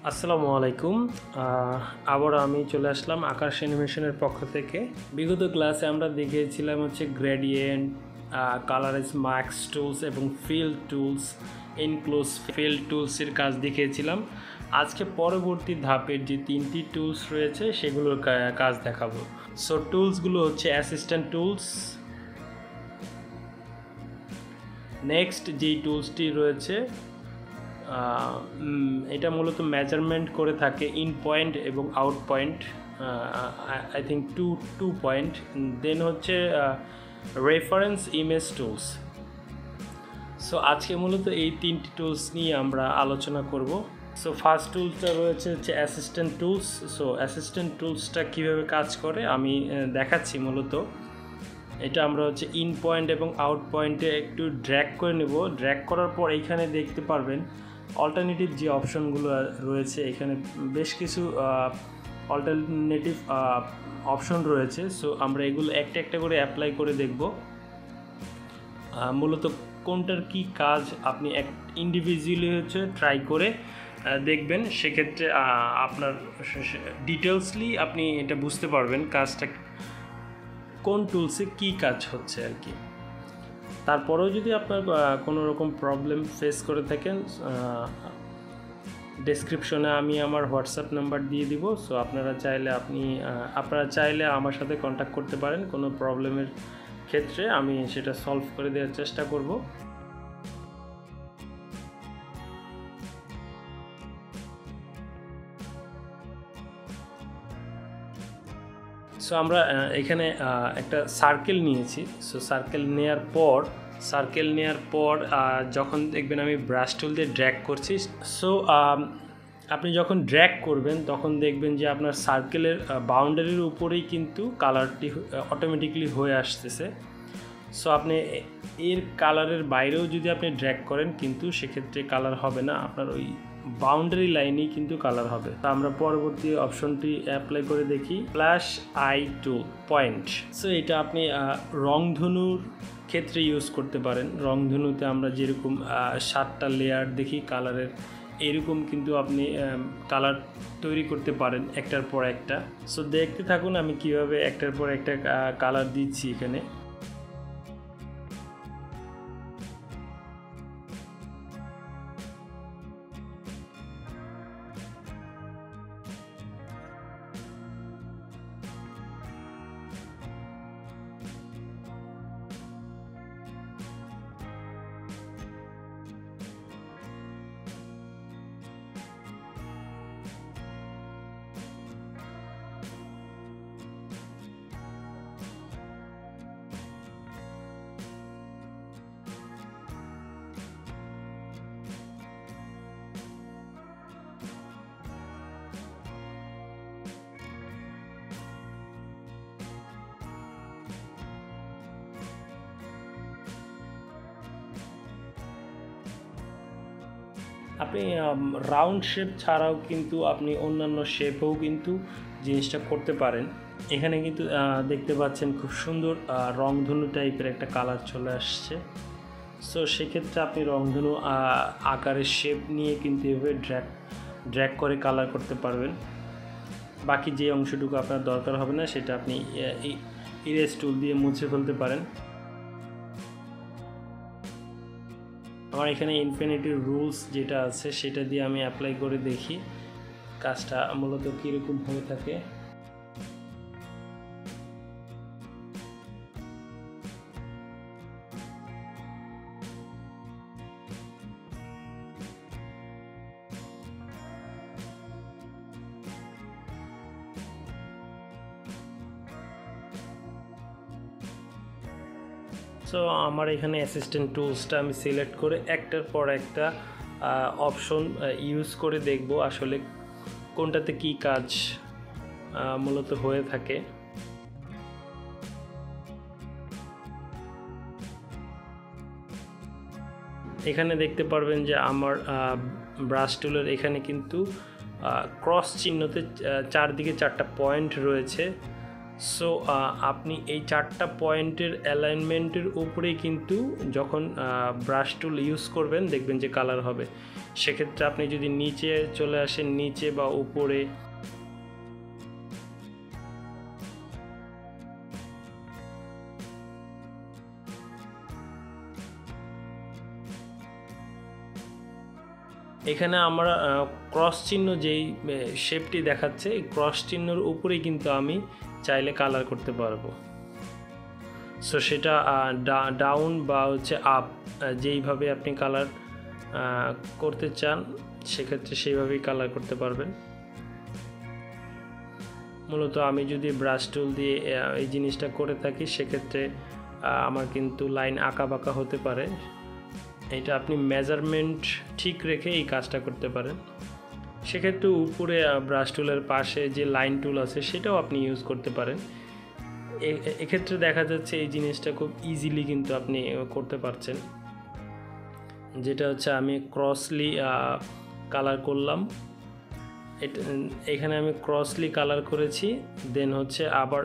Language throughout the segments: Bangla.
আসসালামু আলাইকুম। আবার আমি চলে আসলাম আকাশ অ্যানিমেশনের পক্ষ থেকে। বিগত ক্লাসে আমরা দেখিয়েছিলাম গ্রেডিয়েন্ট, কালারেজ মাক্স টুলস এবং ফিল টুলস, ইনক্লোজ ফিল টুলসের কাজ দেখিয়েছিলাম। আজকে পরবর্তী ধাপের যে তিনটি টুলস রয়েছে সেগুলোর কাজ দেখাবো। সো টুলসগুলো হচ্ছে অ্যাসিস্ট্যান্ট টুলস। নেক্সট যেই টুলসটি রয়েছে এটা মূলত মেজারমেন্ট করে থাকে ইন পয়েন্ট এবং out point, I think two point. Then হচ্ছে রেফারেন্স ইমেজ টুলস। সো আজকে মূলত এই তিনটি টুলস নিয়ে আমরা আলোচনা করব। সো ফার্স্ট টুলসটা রয়েছে অ্যাসিস্ট্যান্ট টুলস। সো অ্যাসিস্ট্যান্ট টুলসটা কীভাবে কাজ করে আমি দেখাচ্ছি। মূলত এটা আমরা ইন পয়েন্ট এবং আউট পয়েন্টে একটু ড্র্যাগ করে নেব। ড্র্যাগ করার পর এইখানে দেখতে পারবেন অল্টারনেটিভ যে অপশনগুলো রয়েছে, এখানে বেশ কিছু অল্টারনেটিভ অপশন রয়েছে। সো আমরা এগুলো একটা একটা করে অ্যাপ্লাই করে দেখব। মূলত কোনটার কি কাজ আপনি এক ইন্ডিভিজুয়ালি ট্রাই করে দেখবেন, সেক্ষেত্রে আপনার ডিটেলসলি আপনি এটা বুঝতে পারবেন কাজটা কোন টুলসে কি কাজ হচ্ছে আর কি। তারপরেও যদি আপনার কোনো রকম প্রবলেম ফেস করে থাকেন, ডেসক্রিপশনে আমি আমার হোয়াটসঅ্যাপ নাম্বার দিয়ে দিব। সো আপনারা চাইলে আমার সাথে কন্ট্যাক্ট করতে পারেন কোনো প্রবলেমের ক্ষেত্রে। আমি সেটা সলভ করে দেওয়ার চেষ্টা করব। সো আমরা এখানে একটা সার্কেল নিয়েছি। সো সার্কেল নেওয়ার পর যখন দেখবেন আমি ব্রাশ টুল দিয়ে ড্র্যাগ করছি। সো আপনি যখন ড্র্যাগ করবেন তখন দেখবেন যে আপনার সার্কেলের বাউন্ডারির উপরেই কিন্তু কালারটি অটোমেটিকলি হয়ে আসতেছে। সো আপনি এর কালারের বাইরেও যদি আপনি ড্র্যাগ করেন কিন্তু সেক্ষেত্রে কালার হবে না, আপনার ওই বাউন্ডারি লাইনেই কিন্তু কালার হবে। তো আমরা পরবর্তী অপশনটি অ্যাপ্লাই করে দেখি, flash I two point. So এটা আপনি রংধনুর ক্ষেত্রে ইউজ করতে পারেন। রংধনুতে আমরা যেরকম 7টা লেয়ার দেখি কালারের, এরকম কিন্তু আপনি কালার তৈরি করতে পারেন একটার পর একটা। সো দেখতে থাকুন আমি কিভাবে একটার পর একটা কালার দিচ্ছি এখানে। আপনি রাউন্ড শেপ ছাড়াও কিন্তু আপনি অন্যান্য শেপেও কিন্তু জিনিসটা করতে পারেন। এখানে কিন্তু দেখতে পাচ্ছেন খুব সুন্দর রংধনু টাইপের একটা কালার চলে আসছে। সো সেক্ষেত্রে আপনি রংধনু আকারের শেপ নিয়ে কিন্তু এভাবে ড্র্যাগ করে কালার করতে পারবেন। বাকি যে অংশটুকু আপনার দরকার হবে না সেটা আপনি ইরেজ টুল দিয়ে মুছে ফেলতে পারেন। আমার এখানে ইনফিনিটি রুলস যেটা আছে সেটা দিয়ে আমি অ্যাপ্লাই করে দেখি কাজটা মূলত কীরকম হয়ে থাকে। সো আমার এখানে অ্যাসিস্ট্যান্ট টুলসটা আমি সিলেক্ট করে একটার পর একটা অপশন ইউজ করে দেখব আসলে কোনটাতে কি কাজ মূলত হয়ে থাকে। এখানে দেখতে পারবেন যে আমার ব্রাশ টুলের এখানে কিন্তু ক্রস চিহ্নতে চারদিকে 4টা পয়েন্ট রয়েছে। সো আপনি এই 4টা পয়েন্টের অ্যালাইনমেন্টের উপরেই কিন্তু যখন ব্রাশ টুল ইউজ করবেন দেখবেন যে কালার হবে। সেক্ষেত্রে আপনি যদি নিচে চলে আসেন, নিচে বা উপরে, এখানে আমরা ক্রস চিহ্ন যেই শেপটি দেখাচ্ছে, এই ক্রস চিহ্নের উপরেই কিন্তু আমি চাইলে কালার করতে পারবো। সো সেটা ডাউন বা হচ্ছে আপ, যেইভাবে আপনি কালার করতে চান সেক্ষেত্রে সেইভাবেই কালার করতে পারবেন। মূলত আমি যদি ব্রাশ টুল দিয়ে এই জিনিসটা করে থাকি সেক্ষেত্রে আমার কিন্তু লাইন আঁকা বাঁকা হতে পারে। এটা আপনি মেজারমেন্ট ঠিক রেখে এই কাজটা করতে পারেন। সেক্ষেত্রে উপরে ব্রাশ টুলের পাশে যে লাইন টুল আছে সেটাও আপনি ইউজ করতে পারেন। এক্ষেত্রে দেখা যাচ্ছে এই জিনিসটা খুব ইজিলি কিন্তু আপনি করতে পারছেন। যেটা হচ্ছে আমি ক্রসলি কালার করলাম, এখানে আমি ক্রসলি কালার করেছি, দেন হচ্ছে আবার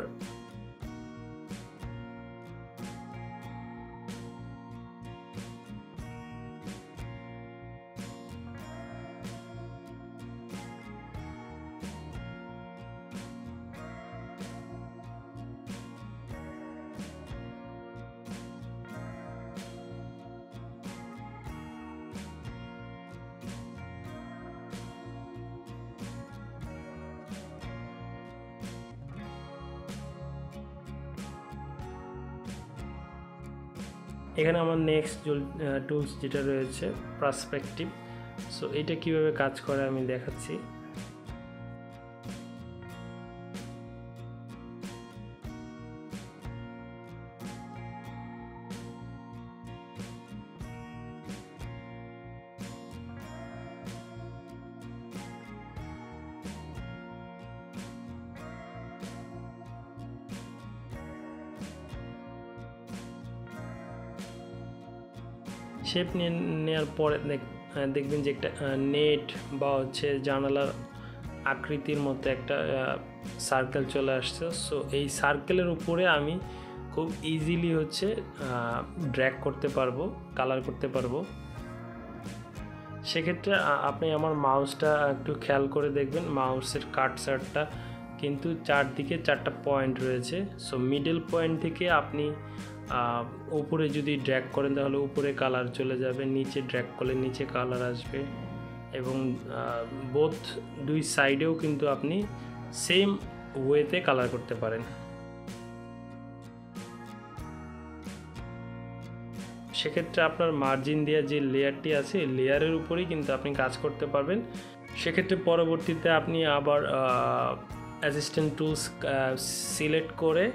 এখানে আমার নেক্সট টুলস যেটা রয়েছে পার্সপেক্টিভ। সো এটা কিভাবে কাজ করে আমি দেখাচ্ছি। শেপ নেওয়ার পরে দেখবেন যে একটা নেট বা হচ্ছে জানালার আকৃতির মতো একটা সার্কেল চলে আসছে। সো এই সার্কেলের উপরে আমি খুব ইজিলি হচ্ছে ড্র্যাগ করতে পারবো, কালার করতে পারবো। সেক্ষেত্রে আপনি আমার মাউসটা একটু খেয়াল করে দেখবেন, মাউসের কাটসারটা কিন্তু চারদিকে 4টা পয়েন্ট রয়েছে। সো মিডল পয়েন্ট থেকে আপনি উপরে যদি ড্র্যাগ করেন তাহলে উপরে কালার চলে যাবে, নিচে ড্র্যাগ করলে নিচে কালার আসবে, এবং বোথ দুই সাইডেও কিন্তু আপনি সেম ওয়েতে কালার করতে পারেন। সেক্ষেত্রে আপনার মার্জিন দেওয়া যে লেয়ারটি আছে লেয়ারের উপরেই কিন্তু আপনি কাজ করতে পারবেন। সেক্ষেত্রে পরবর্তীতে আপনি আবার অ্যাসিস্ট্যান্ট টুলস সিলেক্ট করে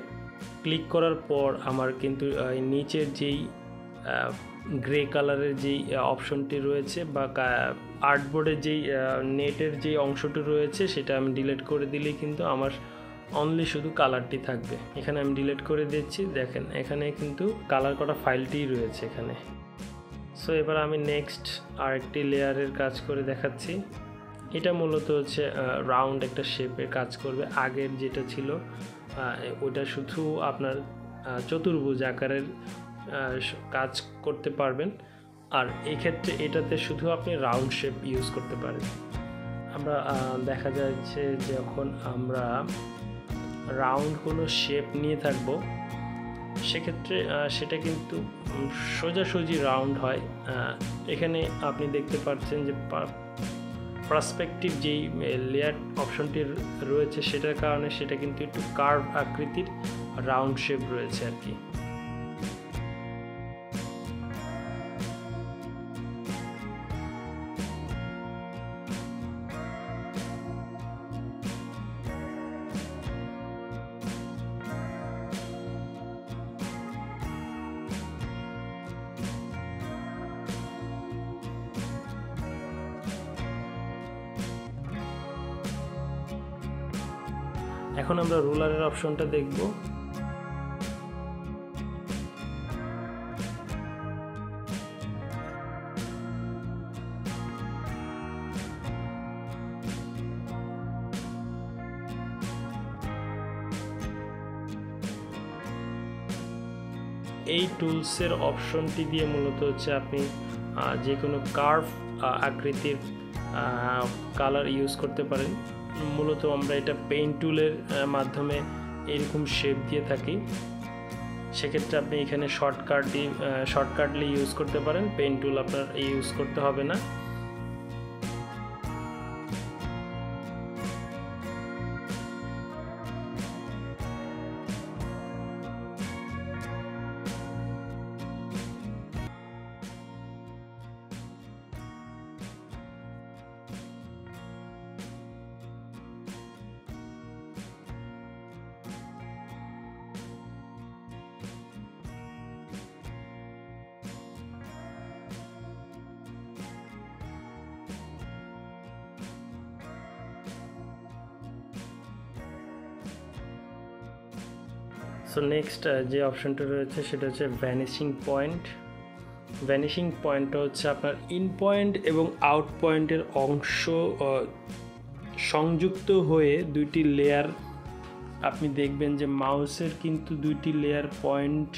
ক্লিক করার পর আমার কিন্তু নিচের যেই গ্রে কালারের যেই অপশনটি রয়েছে বা আর্টবোর্ডের যেই নেটের যেই অংশটি রয়েছে সেটা আমি ডিলিট করে দিলেই কিন্তু আমার অনলি শুধু কালারটি থাকবে। এখানে আমি ডিলিট করে দিচ্ছি, দেখেন এখানে কিন্তু কালার করা ফাইলটিই রয়েছে এখানে। সো এবার আমি নেক্সট আরেকটি লেয়ারের কাজ করে দেখাচ্ছি। এটা মূলত হচ্ছে রাউন্ড একটা শেপের কাজ করবে। আগের যেটা ছিল ওইটা শুধু আপনার চতুর্ভুজ আকারের কাজ করতে পারবেন, আর এক্ষেত্রে এটাতে শুধু আপনি রাউন্ড শেপ ইউজ করতে পারেন। আমরা দেখা যাচ্ছে যখন আমরা রাউন্ড কোনো শেপ নিয়ে থাকব সেক্ষেত্রে সেটা কিন্তু সোজাসুজি রাউন্ড হয়। এখানে আপনি দেখতে পাচ্ছেন যে পার্সপেক্টিভ যেই লেয়ার অপশনটি রয়েছে সেটার কারণে সেটা কিন্তু একটু কার্ভ আকৃতির রাউন্ড শেপ রয়েছে আর কি। এখন আমরা রুলারের অপশনটা দেখব। এই টুলসের অপশনটি দিয়ে মূলত হচ্ছে আপনি যে কোনো কার্ভ আকৃতির কালার ইউজ করতে পারেন। মূলত আমরা এটা পেইন্ট টুলের মাধ্যমে এরকম শেপ দিয়ে থাকি, সেক্ষেত্রে আপনি এখানে শর্টকাটলি ইউজ করতে পারেন, পেইন্ট টুল আপনার ইউজ করতে হবে না। সো নেক্সট যে অপশনটা রয়েছে সেটা হচ্ছে ভ্যানিশিং পয়েন্ট। ভ্যানিশিং পয়েন্টটা হচ্ছে আপনার ইন পয়েন্ট এবং আউট পয়েন্টের অংশ সংযুক্ত হয়ে দুইটি লেয়ার, আপনি দেখবেন যে মাউসের কিন্তু দুইটি লেয়ার পয়েন্ট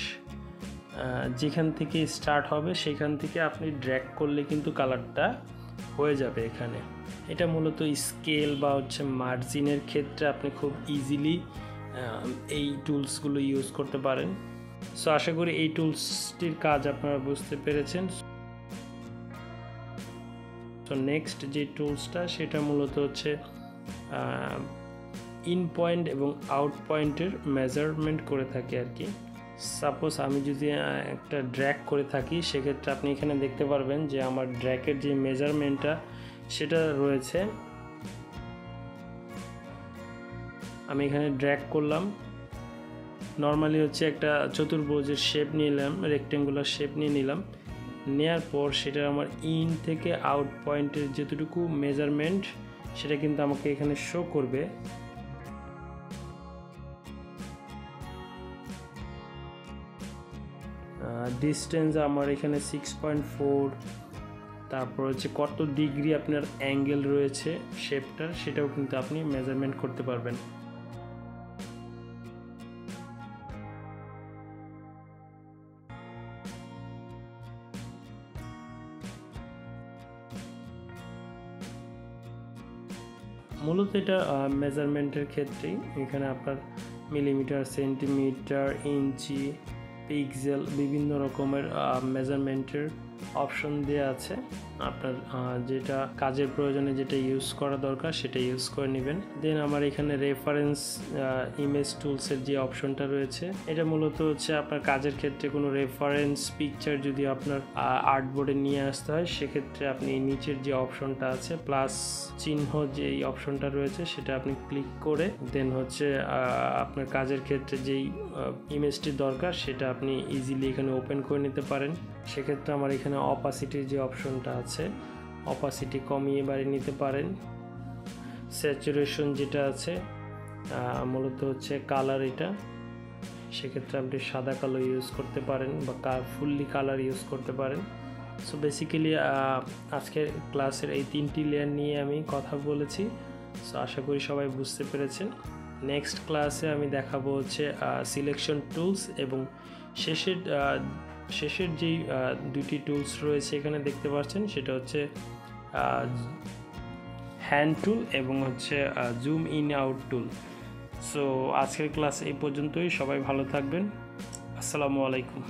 যেখান থেকে স্টার্ট হবে সেখান থেকে আপনি ড্র্যাগ করলে কিন্তু কালারটা হয়ে যাবে এখানে। এটা মূলত স্কেল বা হচ্ছে মার্জিনের ক্ষেত্রে আপনি খুব ইজিলি এই টুলসগুলো ইউজ করতে পারেন। সো আশা করি এই টুলসটির কাজ আপনারা বুঝতে পেরেছেন। সো নেক্সট যে টুলসটা সেটা মূলত হচ্ছে ইন পয়েন্ট এবং আউট পয়েন্টের মেজারমেন্ট করে থাকে আর কি। সাপোজ আমি যদি একটা ড্র্যাগ করে থাকি, সেক্ষেত্রে আপনি এখানে দেখতে পারবেন যে আমার ড্র্যাগের যে মেজারমেন্টটা সেটা রয়েছে। আমি এখানে ড্র্যাগ করলাম, নর্মালি হচ্ছে একটা চতুর্ভুজের শেপ নিলাম, রেক্টেঙ্গুলার শেপ নিয়ে নিলাম, নেওয়ার পর সেটা আমার ইন থেকে আউট পয়েন্টের যতটুকু মেজারমেন্ট সেটা কিন্তু আমাকে এখানে শো করবে। ডিস্টেন্স আমার এখানে 6.4, তারপর হচ্ছে কত ডিগ্রি আপনার অ্যাঙ্গেল রয়েছে শেপটার সেটাও কিন্তু আপনি মেজারমেন্ট করতে পারবেন। মূলত এটা মেজারমেন্টের ক্ষেত্রেই, এখানে আপনার মিলিমিটার, সেন্টিমিটার, ইঞ্চি, পিক্সেল বিভিন্ন রকমের মেজারমেন্টের অপশন দেওয়া আছে। আপনার যেটা কাজের প্রয়োজনে যেটা ইউজ করা দরকার সেটা ইউজ করে নেবেন। দেন আমার এখানে রেফারেন্স ইমেজ টুলসের যে অপশনটা রয়েছে, এটা মূলত হচ্ছে আপনার কাজের ক্ষেত্রে কোনো রেফারেন্স পিকচার যদি আপনার আর্টবোর্ডে নিয়ে আসতে হয়, সেক্ষেত্রে আপনি নিচের যে অপশনটা আছে প্লাস চিহ্ন যে অপশনটা রয়েছে সেটা আপনি ক্লিক করে দেন হচ্ছে আপনার কাজের ক্ষেত্রে যেই ইমেজটি দরকার সেটা আপনি ইজিলি এখানে ওপেন করে নিতে পারেন। সেক্ষেত্রে আমার এখানে অপাসিটির যে অপশনটা আছে, অপাসিটি কমিয়ে বাড়িয়ে নিতে পারেন। স্যাচুরেশন যেটা আছে মূলত হচ্ছে কালার, এটা সেক্ষেত্রে আপনি সাদা কালো ইউজ করতে পারেন বা ফুললি কালার ইউজ করতে পারেন। সো বেসিক্যালি আজকের ক্লাসের এই 3টি লেয়ার নিয়ে আমি কথা বলেছি। সো আশা করি সবাই বুঝতে পেরেছেন। নেক্সট ক্লাসে আমি দেখাবো হচ্ছে সিলেকশন টুলস এবং শেষের যেই দুটি টুলস রয়েছে এখানে দেখতে পাচ্ছেন, সেটা হচ্ছে হ্যান্ড টুল এবং হচ্ছে zoom in out tool. So আজকের ক্লাস এই পর্যন্তই। সবাই ভালো থাকবেন। আসসালামু আলাইকুম।